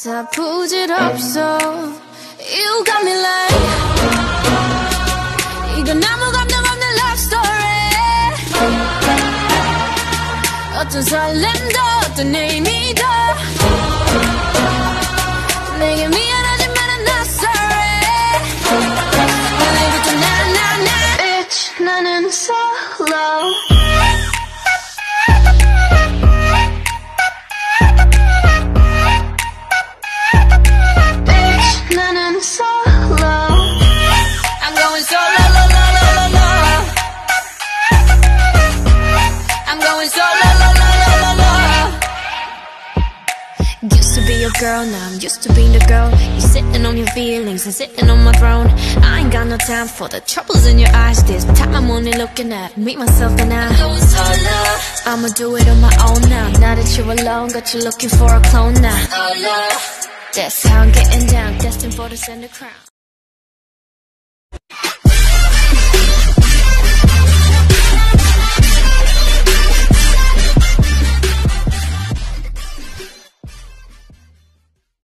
다 부질없어. You got me like 이건 아무 감정 없는 love story. 어떤 설렘도 어떤 의미도 내게 미안하지만 I'm not sorry. 오늘부터 나 Bitch 나는 solo. Used to be your girl, now I'm used to being the girl. You're sitting on your feelings and sitting on my throne. I ain't got no time for the troubles in your eyes. This time I'm only looking at me, myself and I. I'ma do it on my own now. Now that you're alone, got you looking for a clone now. That's how I'm getting down, destined for the center crown.